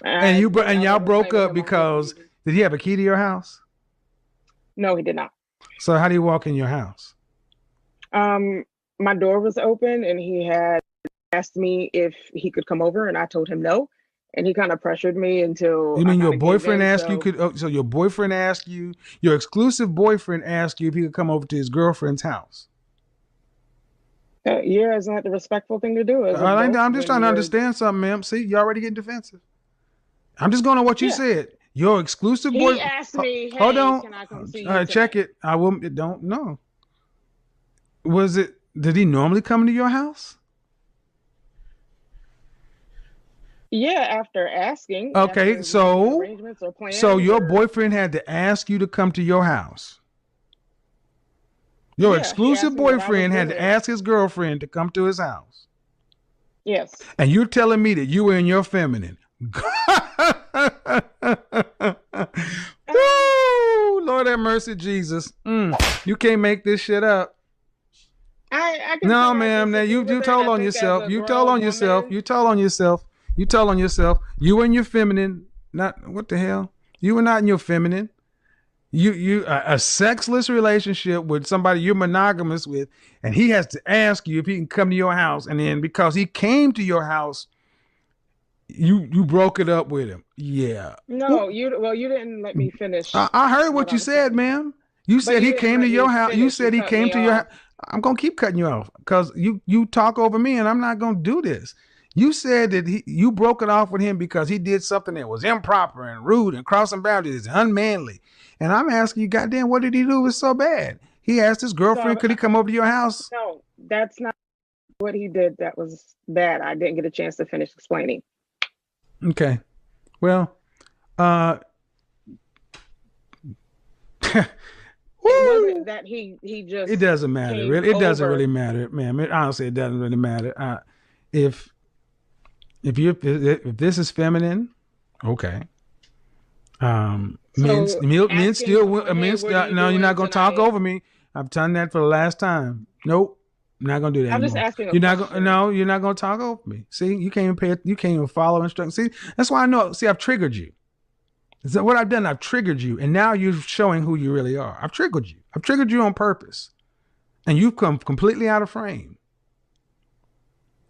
I think And I y'all wasn't broke claiming up him on no because reason. did he have a key to your house? No, he did not. So how do you walk in your house? My door was open and he had asked me if he could come over, and I told him no. And he kind of pressured me until You I mean your kind of gave boyfriend in. asked you So could? So your boyfriend asked you, your exclusive boyfriend asked you if he could come over to his girlfriend's house. yeah, isn't that the respectful thing to do as adults I'm just when trying to you're? understand something, ma'am. See, you already getting defensive. I'm just going to what you Yeah. said. Your exclusive He boy. asked me, Hold "Hey, on. can I come see you tonight?" Check it. I will. Don't know. Was it? Did he normally come to your house? Yeah, after asking, Okay, after making so arrangements or so plans, your or boyfriend had to ask you to come to your house. Your yeah, he exclusive asked me what I was boyfriend had to doing. ask his girlfriend to come to his house. Yes. And you're telling me that you were in your feminine. Woo! Lord have mercy, Jesus. You can't make this shit up. I can No, say I ma'am. Now disagree you with it. told I on think as yourself. a You told grown on yourself. woman, You told on yourself. You told on yourself. You were in your feminine. Not what the hell? You were not in your feminine. You a sexless relationship with somebody you're monogamous with, and he has to ask you if he can come to your house, and then because he came to your house, you broke it up with him. Yeah. no, you didn't let me finish I heard what what I you was said, saying. ma'am. You But said you he didn't came to let your me house. You finish. You said he cut came me to your off. house. I'm gonna keep cutting you off because you talk over me, and I'm not gonna do this. You said that you broke it off with him because he did something that was improper and rude and crossing boundaries and unmanly. And I'm asking you, goddamn, what did he do was so bad? He asked his girlfriend, So could he come over to your house? no, that's not what he did. That was bad. I didn't get a chance to finish explaining. Okay. Well, It wasn't that he just it doesn't matter. came Really, it doesn't over. really matter, ma'am. Honestly, it doesn't really matter. If this is feminine, okay. Men So asking still, about, hey, what are you no, you're not doing gonna talk tonight? over me. I've done that for the last time. Nope, I'm not gonna do that I'm just anymore. asking a You're not gonna, question. no, you're not gonna talk over me. See, you can't even you can't even follow instructions. See, that's why I know. See, I've triggered you. So what I've done, I've triggered you, and now you're showing who you really are. I've triggered you. I've triggered you on purpose, and you've come completely out of frame.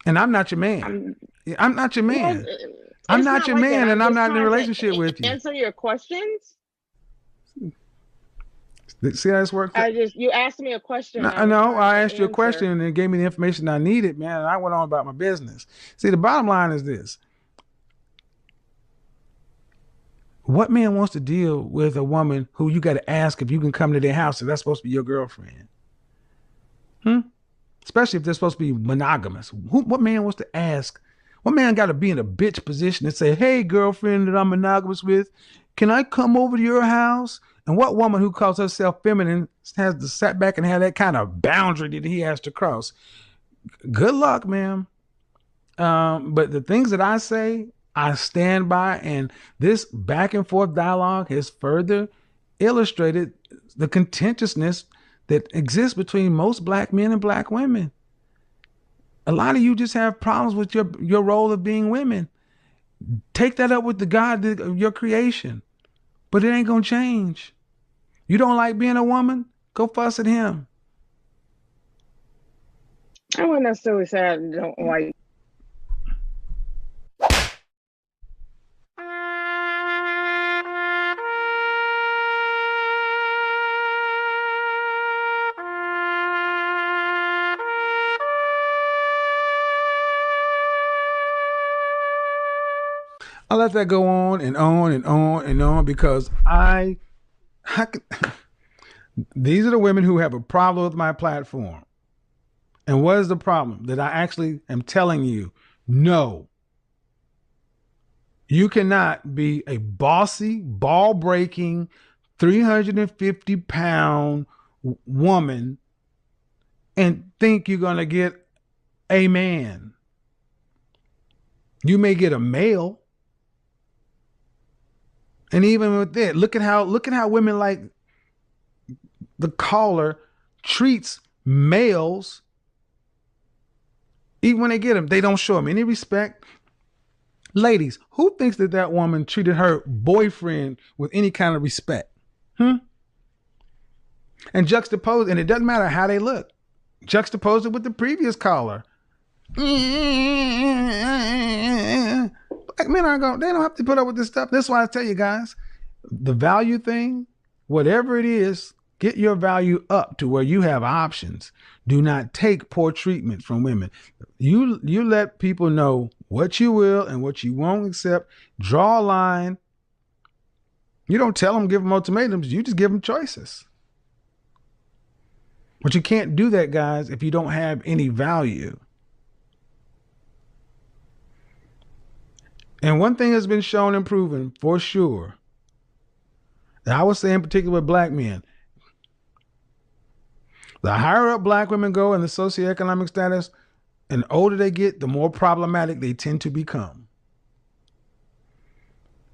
And I'm not your man. I'm I'm not your well. man. I'm It's not not your like that. man, I'm and I'm just not in a trying to relationship with you. answer your questions. See how this works? You asked me a question. I was No, trying I to asked you a question answer. and it gave me the information I needed, man. And I went on about my business. See, the bottom line is this: what man wants to deal with a woman who you got to ask if you can come to their house if that's supposed to be your girlfriend? Especially if they're supposed to be monogamous. What man wants to ask? What man got to be in a bitch position and say, "Hey, girlfriend that I'm monogamous with, can I come over to your house?" And what woman who calls herself feminine has to sit back and have that kind of boundary that he has to cross? Good luck, ma'am. But the things that I say, I stand by, and this back and forth dialogue has further illustrated the contentiousness that exists between most black men and black women. A lot of you just have problems with your role of being women. Take that up with the God of your creation, but it ain't gonna change. You don't like being a woman? Go fuss at him. I wouldn't necessarily say I don't like. I let that go on and on and on and on because these are the women who have a problem with my platform. And what is the problem? That I actually am telling you, no, you cannot be a bossy, ball breaking, 350-pound woman and think you're going to get a man. You may get a male. And even with that, look at how women like the caller treats males. Even when they get them, they don't show them any respect. Ladies, who thinks that woman treated her boyfriend with any kind of respect? And juxtapose, and it doesn't matter how they look. Juxtapose it with the previous caller. Black men aren't going, they don't have to put up with this stuff. That's why I tell you guys, the value thing, whatever it is, get your value up to where you have options. Do not take poor treatment from women. You let people know what you will and what you won't accept. Draw a line. You don't tell them, give them ultimatums. You just give them choices. But you can't do that, guys, if you don't have any value. And one thing has been shown and proven for sure, I would say in particular with black men, the higher up black women go in the socioeconomic status, and the older they get, the more problematic they tend to become.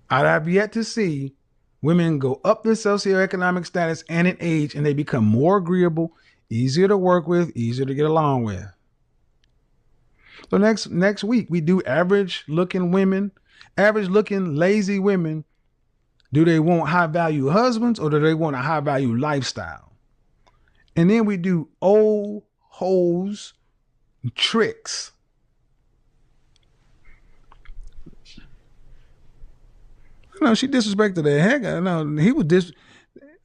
I have yet to see women go up in socioeconomic status and in age, and they become more agreeable, easier to work with, easier to get along with. So next week, we do average looking women, average looking lazy women. Do they want high value husbands or do they want a high value lifestyle? And then we do old hoes tricks. No, she disrespected the heck out of him. No, he was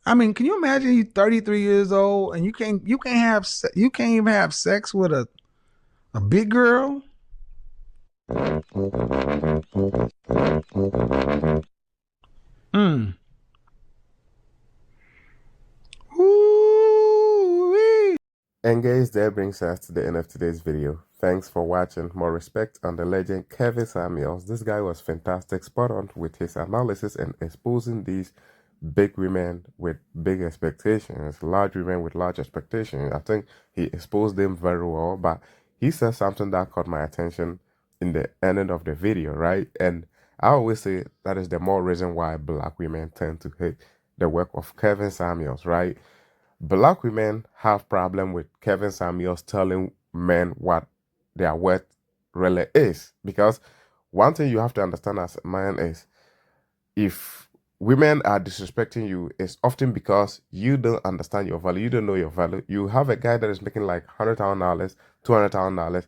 I mean, can you imagine he's 33 years old and you can't even have sex with a big girl? Ooh-wee. And guys, that brings us to the end of today's video. Thanks for watching. More respect on the legend Kevin Samuels. This guy was fantastic, spot on with his analysis and exposing these big women with big expectations, large women with large expectations. I think he exposed them very well, but he said something that caught my attention in the ending of the video, right? And I always say that is the more reason why black women tend to hate the work of Kevin Samuels, right? Black women have problem with Kevin Samuels telling men what their worth really is. Because one thing you have to understand as a man is if women are disrespecting you, it's often because you don't understand your value. You don't know your value. You have a guy that is making like $100,000, $200,000,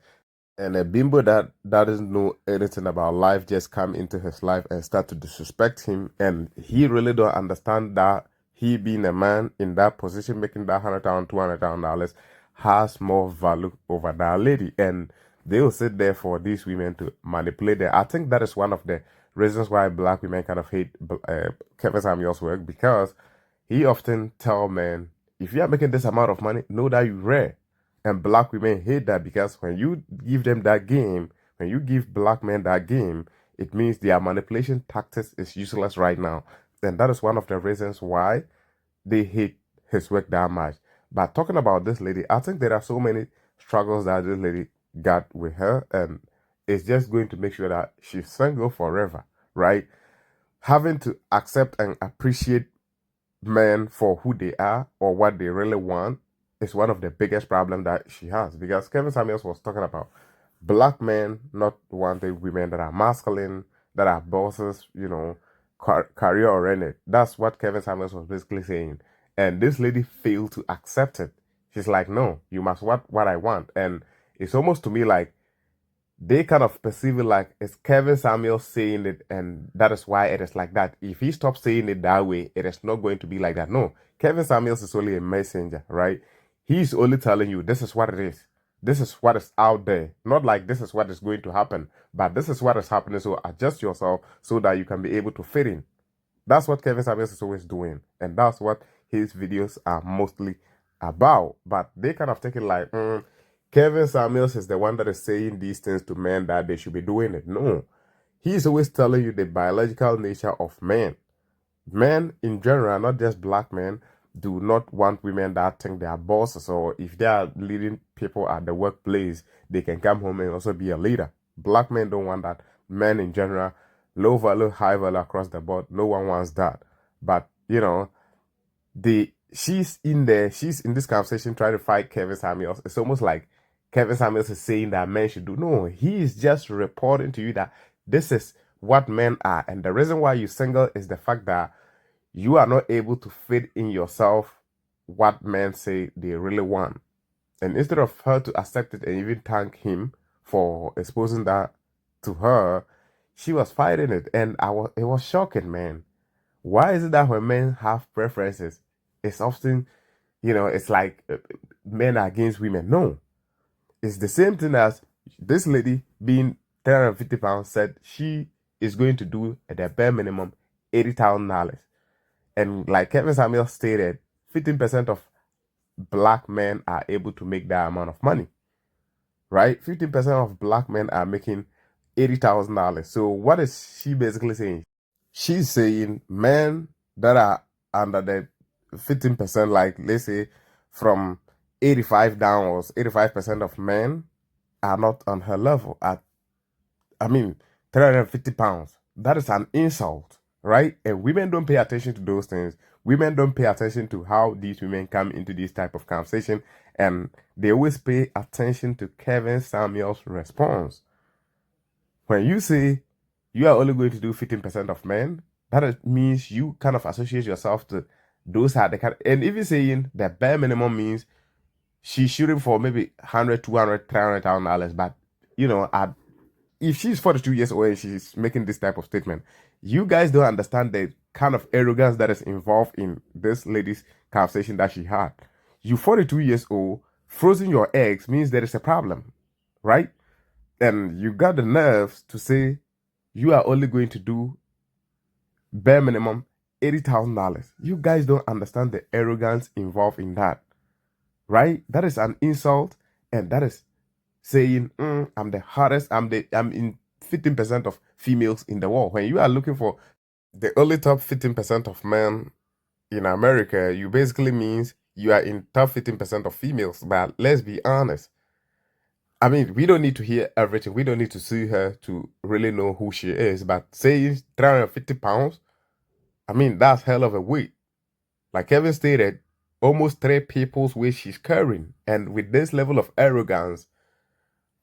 and a bimbo that doesn't know anything about life just come into his life and start to disrespect him, and he really don't understand that he being a man in that position making that $100,000, $200,000 has more value over that lady, and they will sit there for these women to manipulate them. I think that is one of the reasons why black women kind of hate Kevin Samuel's work, because he often tell men, if you are making this amount of money, know that you're rare. And black women hate that, because when you give them that game, when you give black men that game, it means their manipulation tactics is useless right now. And that is one of the reasons why they hate his work that much. But talking about this lady, I think there are so many struggles that this lady got with her, and it's just going to make sure that she's single forever, right? Having to accept and appreciate men for who they are or what they really want is one of the biggest problems that she has, because Kevin Samuels was talking about black men not wanting women that are masculine, that are bosses, career oriented. That's what Kevin Samuels was basically saying. And this lady failed to accept it. She's like, no, you must want what I want. And it's almost to me like they kind of perceive it like it's Kevin Samuels saying it, and that is why it is like that. If he stops saying it that way, it is not going to be like that. No, Kevin Samuels is only a messenger, right? He's only telling you this is what it is. This is what is out there. Not like this is what is going to happen, but this is what is happening. So adjust yourself so that you can be able to fit in. That's what Kevin Samuels is always doing, and that's what his videos are mostly about. But they kind of take it like, Kevin Samuels is the one that is saying these things to men that they should be doing it. No, he's always telling you the biological nature of men. Men in general, not just black men, do not want women that think they are bosses, or if they are leading people at the workplace, they can come home and also be a leader. Black men don't want that. Men in general, low value, high value across the board, no one wants that. But she's in this conversation trying to fight Kevin Samuels. It's almost like Kevin Samuels is saying that men should do. No, he is just reporting to you that this is what men are, and the reason why you're single is the fact that you are not able to fit in yourself what men say they really want. And instead of her to accept it and even thank him for exposing that to her, she was fighting it, and it was shocking, man. Why is it that when men have preferences, it's often, it's like men are against women? No, it's the same thing as this lady being 350 pounds said she is going to do at the bare minimum $80,000. And like Kevin Samuel stated, 15% of black men are able to make that amount of money, right? 15% of black men are making $80,000. So what is she basically saying? She's saying men that are under the 15%, like let's say from 85 downwards, 85% of men are not on her level at, 350 pounds. That is an insult, right? And women don't pay attention to those things. Women don't pay attention to how these women come into this type of conversation, and they always pay attention to Kevin Samuel's response. When you say you are only going to do 15% of men, that means you kind of associate yourself to those are the kind, and even saying the bare minimum means she's shooting for maybe 100, 200, $300,000. But if she's 42 years old and she's making this type of statement, you guys don't understand the kind of arrogance that is involved in this lady's conversation that she had. You 42 years old, frozen your eggs means there is a problem, right? And you got the nerves to say you are only going to do bare minimum $80,000. You guys don't understand the arrogance involved in that, right? That is an insult, and that is saying, I'm the hardest, I'm in 15% of females in the world. When you are looking for the only top 15% of men in America, you basically means you are in top 15% of females. But let's be honest, I mean, we don't need to hear everything. We don't need to see her to really know who she is. But saying 350 pounds, I mean, that's hell of a weight. Like Kevin stated, almost 3 people's weight she's carrying. And with this level of arrogance,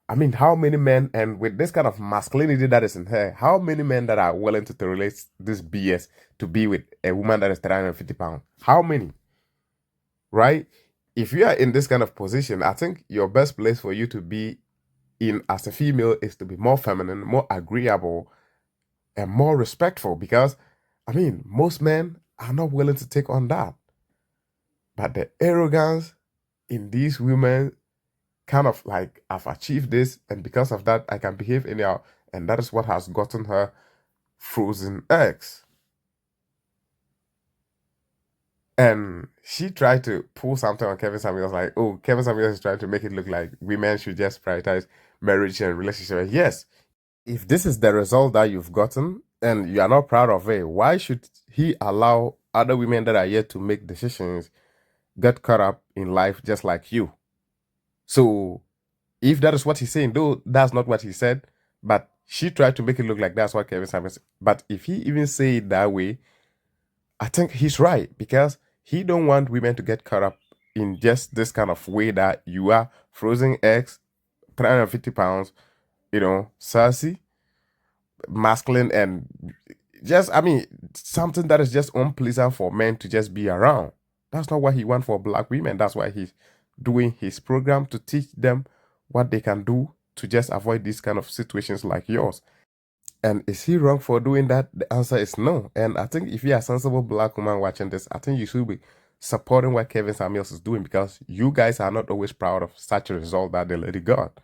I mean, how many men, and with this kind of masculinity that is in her, how many men that are willing to tolerate this BS to be with a woman that is 350 pounds? How many? Right? If you are in this kind of position, I think your best place for you to be in as a female is to be more feminine, more agreeable, and more respectful. Because, I mean, most men are not willing to take on that. But the arrogance in these women kind of like, I've achieved this, and because of that, I can behave anyhow. And that is what has gotten her frozen eggs. And she tried to pull something on Kevin Samuels, like, oh, Kevin Samuels is trying to make it look like women should just prioritize marriage and relationship. Yes, if this is the result that you've gotten and you are not proud of it, why should he allow other women that are yet to make decisions get caught up in life just like you? So if that is what he's saying, though that's not what he said, but she tried to make it look like that's what Kevin Samuels. But if he even say it that way, I think he's right, because he don't want women to get caught up in just this kind of way that you are frozen eggs, 350 pounds, sassy, masculine, and just, I mean, something that is just unpleasant for men to just be around. That's not what he wants for black women. That's why he's doing his program to teach them what they can do to just avoid these kind of situations like yours. And is he wrong for doing that? The answer is no. And I think if you're a sensible black woman watching this, I think you should be supporting what Kevin Samuels is doing, because you guys are not always proud of such a result that the lady got.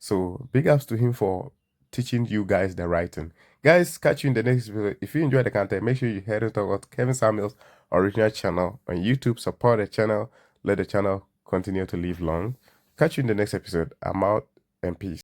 So big ups to him for teaching you guys the right thing. Guys, catch you in the next video. If you enjoy the content, make sure you head over to Kevin Samuels' original channel on YouTube. Support the channel. Let the channel continue to live long. Catch you in the next episode. I'm out, and peace.